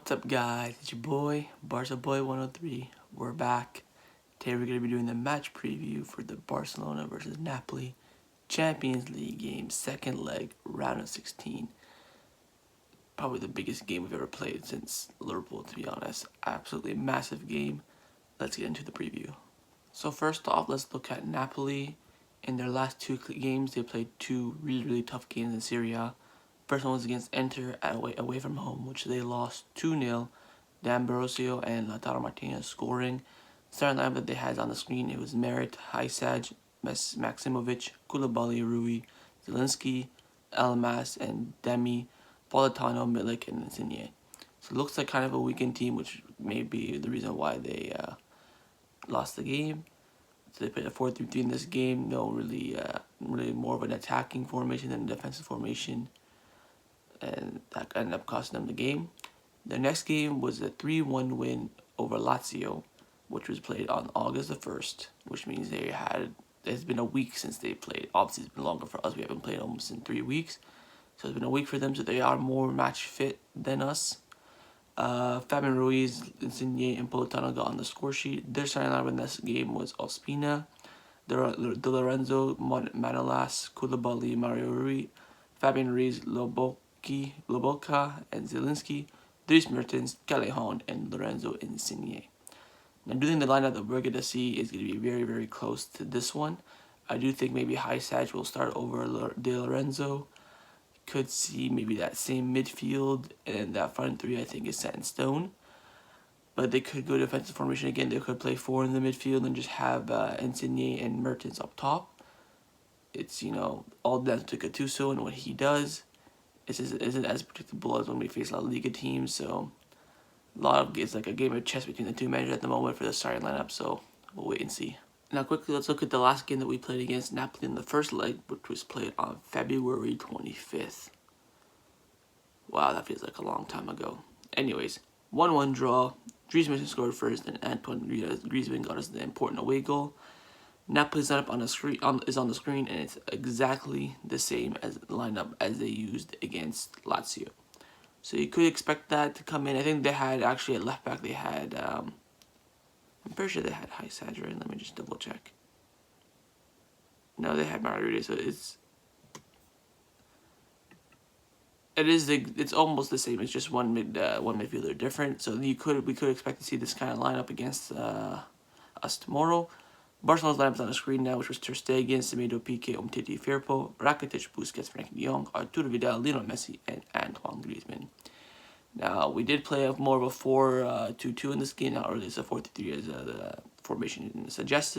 What's up, guys? It's your boy, Barca Boy 103. We're back. Today we're going to be doing the match preview for the Barcelona versus Napoli Champions League game, second leg, round of 16. Probably the biggest game we've ever played since Liverpool, to be honest. Absolutely massive game. Let's get into the preview. So first off, let's look at Napoli. In their last two games, they played two really tough games in Serie A. First one was against Inter away from home, which they lost 2-0. D'Ambrosio and Lautaro Martinez scoring. Starting lineup that they had on the screen, it was Merit, Hysaj, Maximovic, Koulibaly, Rui, Zielinski, Elmas, and Demi, Politano, Milik, and Setien. So it looks like kind of a weakened team, which may be the reason why they lost the game. So they played a 4-3-3 in this game. No, really more of an attacking formation than a defensive formation, and that ended up costing them the game. Their next game was a 3-1 win over Lazio, which was played on August the 1st, which means it's been a week since they played. Obviously, it's been longer for us. We haven't played almost in 3 weeks. So it's been a week for them, so they are more match fit than us. Fabian Ruiz, Insigne, and Politano got on the score sheet. Their starting lineup in this game was Ospina, De Lorenzo, Manolas, Koulibaly, Mario Rui, Fabian Ruiz, Lobotka, and Zielinski, Dries Mertens, Callejon, and Lorenzo Insigne. I do think the lineup that we're going to see is going to be very close to this one. I do think maybe Hysaj will start over De Lorenzo. Could see maybe that same midfield, and that front three I think is set in stone. But they could go defensive formation again. They could play 4 in the midfield and just have Insigne and Mertens up top. It's, all down to Gattuso and what he does. Isn't as predictable as when we face La Liga teams, so it's like a game of chess between the two managers at the moment for the starting lineup, so we'll wait and see. Now quickly, let's look at the last game that we played against Napoli in the first leg, which was played on February 25th. Wow, that feels like a long time ago. Anyways, 1-1 draw. Dries Mertens scored first, and Antoine Griezmann got us the important away goal. Napoli's lineup is on the screen, and it's exactly the same as the lineup as they used against Lazio. So you could expect that to come in. I think they had actually at left back. They had I'm pretty sure they had Hysaj, right? Let me just double check. No, they had Mario. So it's almost the same. It's just one midfielder different. So we could expect to see this kind of lineup against us tomorrow. Barcelona's lineup is on the screen now, which was Ter Stegen, Semedo, Piqué, Umtiti, Firpo, Rakitic, Busquets, Frenkie de Jong, Arturo Vidal, Lionel Messi, and Antoine Griezmann. Now, we did play more of a 4-2-2 in this game, not really. It's a 4-3-3 as the formation suggests.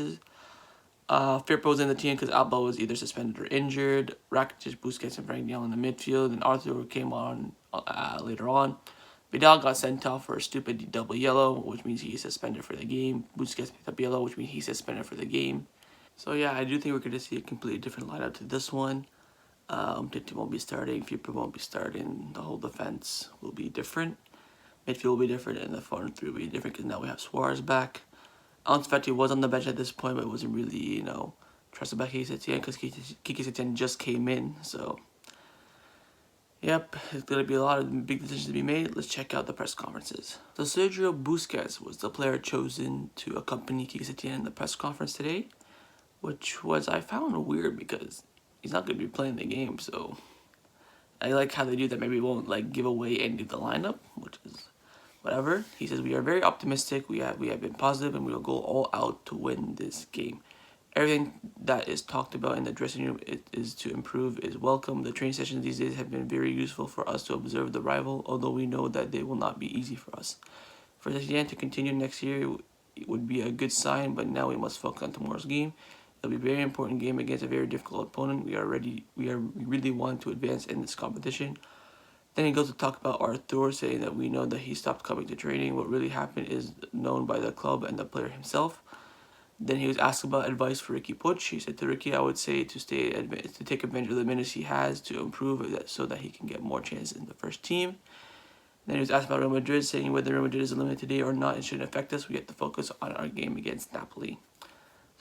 Firpo's in the team because Alba was either suspended or injured. Rakitic, Busquets, and Frenkie de Jong in the midfield, and Arthur came on later on. Vidal got sent off for a stupid double yellow, which means he's suspended for the game. Busquets picked up yellow, which means he's suspended for the game. So yeah, I do think we're going to see a completely different lineup to this one. Umtiti won't be starting, Firpo won't be starting, the whole defense will be different. Midfield will be different, and the front three will be different because now we have Suarez back. Ansu Fati was on the bench at this point, but wasn't really, trusted by Setien because Setien just came in, so... Yep, it's going to be a lot of big decisions to be made. Let's check out the press conferences. So Sergio Busquets was the player chosen to accompany Setien in the press conference today, which I found weird because he's not going to be playing the game, so I like how they do that. Maybe it won't give away any of the lineup, which is whatever. He says, we are very optimistic, we have been positive, and we will go all out to win this game. Everything that is talked about in the dressing room is to improve is welcome. The training sessions these days have been very useful for us to observe the rival, although we know that they will not be easy for us. For Setien to continue next year it would be a good sign, but now we must focus on tomorrow's game. It'll be a very important game against a very difficult opponent. We really want to advance in this competition. Then he goes to talk about Arthur, saying that we know that he stopped coming to training. What really happened is known by the club and the player himself. Then he was asked about advice for Riqui Puig. He said to Riqui, I would say to take advantage of the minutes he has to improve so that he can get more chances in the first team. Then he was asked about Real Madrid, saying whether Real Madrid is eliminated today or not, it shouldn't affect us. We have to focus on our game against Napoli.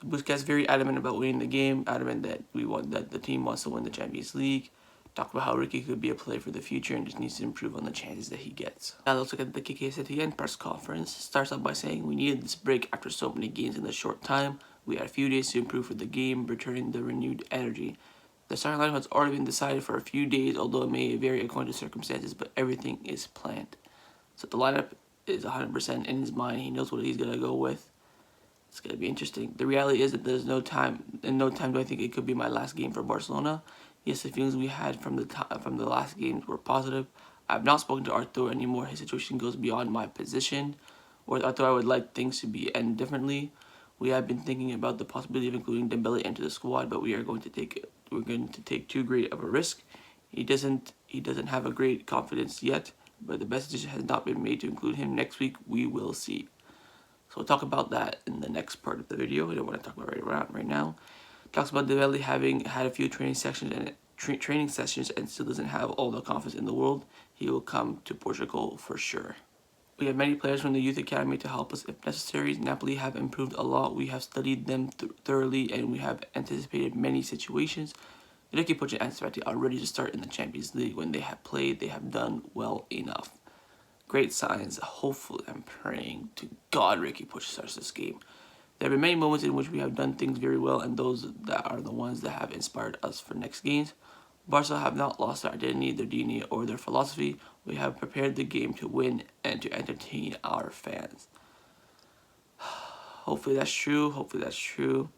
So Busquets very adamant about winning the game, adamant that the team wants to win the Champions League. Talk about how Riqui could be a player for the future and just needs to improve on the chances that he gets. Now let's look at the Setien press conference. Starts off by saying, "We needed this break after so many games in a short time. We had a few days to improve for the game, returning the renewed energy. The starting lineup has already been decided for a few days, although it may vary according to circumstances, but everything is planned." So the lineup is 100% in his mind. He knows what he's going to go with. It's going to be interesting. The reality is that there's no time. In no time do I think it could be my last game for Barcelona. Yes, the feelings we had from the last games were positive. I have not spoken to Arthur anymore. His situation goes beyond my position. With Arthur, I would like things to be end differently. We have been thinking about the possibility of including Dembele into the squad, but we're going to take too great of a risk. He doesn't have a great confidence yet, but the best decision has not been made to include him. Next week we will see. So we'll talk about that in the next part of the video. I don't want to talk about it right now. Talks about Dembele having had a few training sessions and still doesn't have all the confidence in the world. He will come to Portugal for sure. We have many players from the youth academy to help us if necessary. Napoli have improved a lot. We have studied them thoroughly and we have anticipated many situations. Riqui Puig and Setien are ready to start in the Champions League. When they have played, they have done well enough. Great signs. Hopefully, I'm praying to God Riqui Puig starts this game. There have been many moments in which we have done things very well, and those that are the ones that have inspired us for next games. Barca have not lost their identity, their DNA, or their philosophy. We have prepared the game to win and to entertain our fans. Hopefully that's true. Hopefully that's true.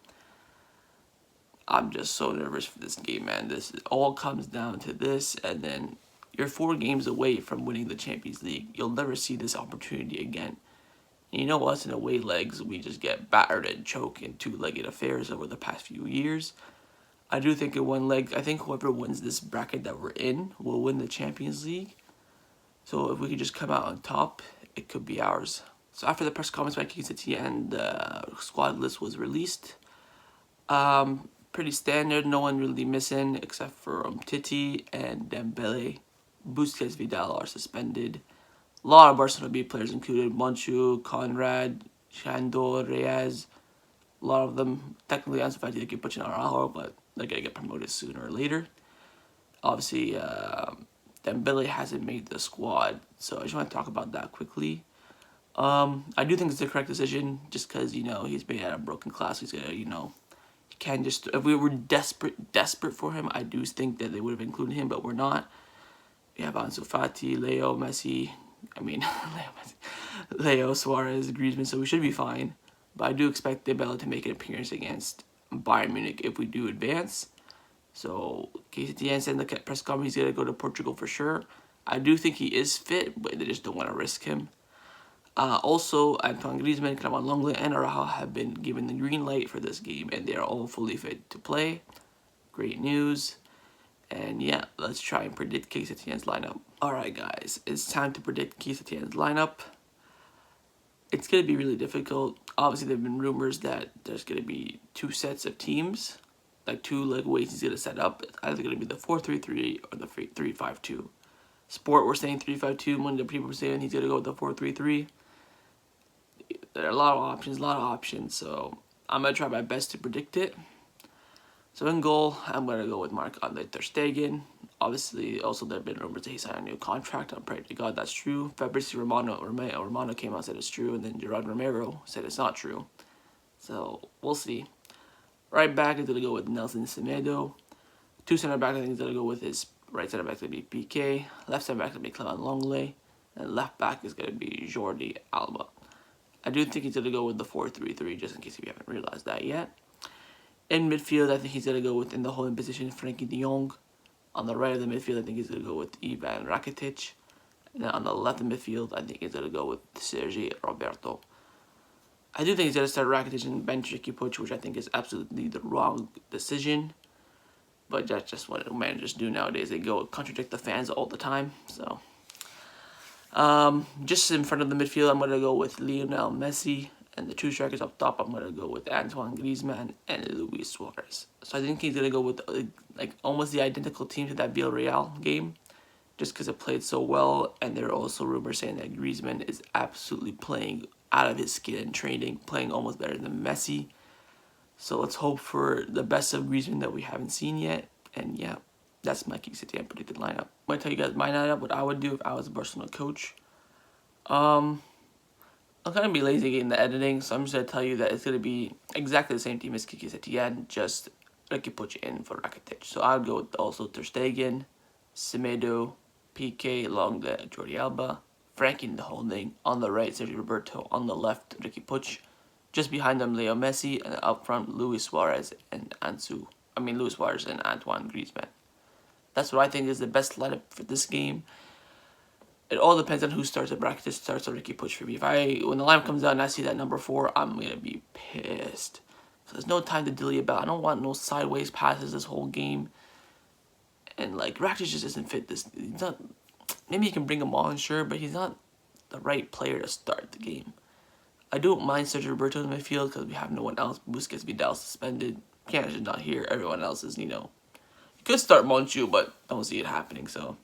I'm just so nervous for this game, man. This all comes down to this, and then you're 4 games away from winning the Champions League. You'll never see this opportunity again. And you know us in away legs, we just get battered and choke in 2-legged affairs over the past few years. I do think in one leg, I think whoever wins this bracket that we're in will win the Champions League. So if we could just come out on top, it could be ours. So after the press conference by Setien and the squad list was released, pretty standard, no one really missing except for Titi and Dembele. Busquets, Vidal are suspended. A lot of Barcelona B players included Monchu, Conrad, Chandor, Reyes. A lot of them technically Ansu Fati, they keep pushing Araujo, but they're going to get promoted sooner or later. Obviously, Dembele hasn't made the squad, so I just want to talk about that quickly. I do think it's the correct decision, just because, you know, he's made out of broken glass. He's going to, you know, he can't just, if we were desperate for him, I do think that they would have included him, but we're not. We have Ansu Fati, Leo, Messi, Leo, Suarez, Griezmann, so we should be fine. But I do expect Dembele to make an appearance against Bayern Munich if we do advance. So, Setien said in the press conference he's going to go to Portugal for sure. I do think he is fit, but they just don't want to risk him. Also, Antoine Griezmann, Clement Lenglet, and Araujo have been given the green light for this game, and they are all fully fit to play. Great news. And yeah, let's try and predict Setien's lineup. Alright guys, it's time to predict Setien's lineup. It's going to be really difficult. Obviously, there have been rumors that there's going to be 2 sets of teams. Like 2 ways he's going to set up. It's either going to be the 4-3-3 or the 3-5-2. Sport, we're saying 3-5-2. One of the people were saying he's going to go with the 4-3-3. There are a lot of options. So I'm going to try my best to predict it. So in goal, I'm going to go with Marc-Andre ter Stegen. Obviously, also there have been rumors that he signed a new contract. I'm praying to God that's true. Fabrizio Romano came out and said it's true, and then Gerard Romero said it's not true. So we'll see. Right back is going to go with Nelson Semedo. 2 center back, I think he's going to go with his right center back to be PK. Left center back to be Clement Lenglet. And left back is going to be Jordi Alba. I do think he's going to go with the 4-3-3, just in case if you haven't realized that yet. In midfield, I think he's going to go with, in the holding position, Frenkie de Jong. On the right of the midfield, I think he's going to go with Ivan Rakitic. And then on the left of the midfield, I think he's going to go with Sergi Roberto. I do think he's going to start Rakitic and bench Riqui Puig, which I think is absolutely the wrong decision. But that's just what managers do nowadays. They go contradict the fans all the time. So, just in front of the midfield, I'm going to go with Lionel Messi. And the 2 strikers up top, I'm going to go with Antoine Griezmann and Luis Suarez. So I think he's going to go with like almost the identical team to that Villarreal game, just because it played so well. And there are also rumors saying that Griezmann is absolutely playing out of his skin in training, playing almost better than Messi. So let's hope for the best of Griezmann that we haven't seen yet. And yeah, That's my Key Setien predicted lineup. I'm going to tell you guys my lineup, what I would do if I was a Barcelona coach. I'm going to be lazy getting the editing, so I'm just going to tell you that it's going to be exactly the same team as Kiki Setien, just Riqui Puig in for Rakitic. So I would go with also Ter Stegen, Semedo, PK along the Jordi Alba, Frankie in the holding, on the right Sergio Roberto, on the left Riqui Puig, just behind them Leo Messi, and up front Luis Suarez and Luis Suarez and Antoine Griezmann. That's what I think is the best lineup for this game. It all depends on who starts at bracket. Starts at Riqui Puig for me. When the lineup comes out and I see that number 4, I'm gonna be pissed. So there's no time to dilly about. I don't want no sideways passes this whole game. And like Rakitic just isn't fit. He's not. Maybe you can bring him on, sure, but he's not the right player to start the game. I don't mind Sergio Roberto in midfield because we have no one else. Busquets, Vidal suspended. Canada's not here. Everyone else is, You could start Monchu, but don't see it happening. So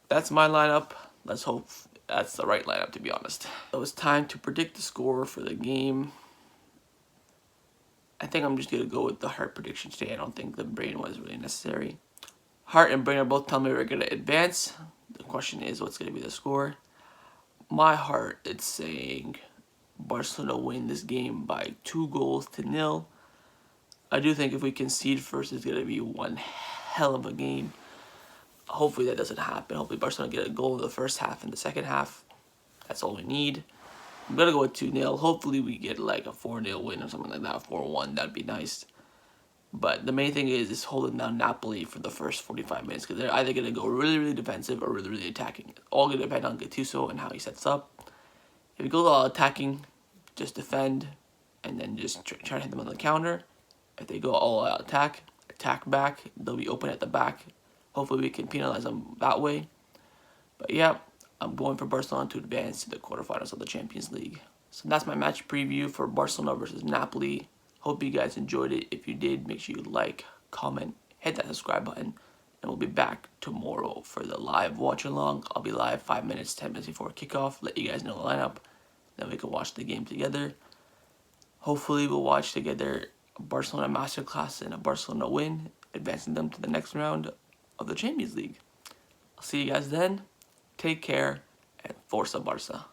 that's my lineup. Let's hope that's the right lineup, to be honest. So it's time to predict the score for the game. I think I'm just going to go with the heart prediction today. I don't think the brain was really necessary. Heart and brain are both telling me we're going to advance. The question is, what's going to be the score? My heart, it's saying Barcelona win this game by 2-0. I do think if we concede first, it's going to be one hell of a game. Hopefully that doesn't happen. Hopefully Barcelona get a goal in the first half and the second half. That's all we need. I'm going to go with 2-0. Hopefully we get like a 4-0 win or something like that. 4-1, that'd be nice. But the main thing is holding down Napoli for the first 45 minutes. Because they're either going to go really, really defensive or really, really attacking. It's all going to depend on Gattuso and how he sets up. If he goes all attacking, just defend. And then just try to hit them on the counter. If they go all out attack back, they'll be open at the back. Hopefully we can penalize them that way. But yeah, I'm going for Barcelona to advance to the quarterfinals of the Champions League. So that's my match preview for Barcelona versus Napoli. Hope you guys enjoyed it. If you did, make sure you like, comment, hit that subscribe button. And we'll be back tomorrow for the live watch along. I'll be live 5 minutes, 10 minutes before kickoff. Let you guys know the lineup. Then we can watch the game together. Hopefully we'll watch together a Barcelona masterclass and a Barcelona win, advancing them to the next round of the Champions League. I'll see you guys then. Take care and Forza Barca.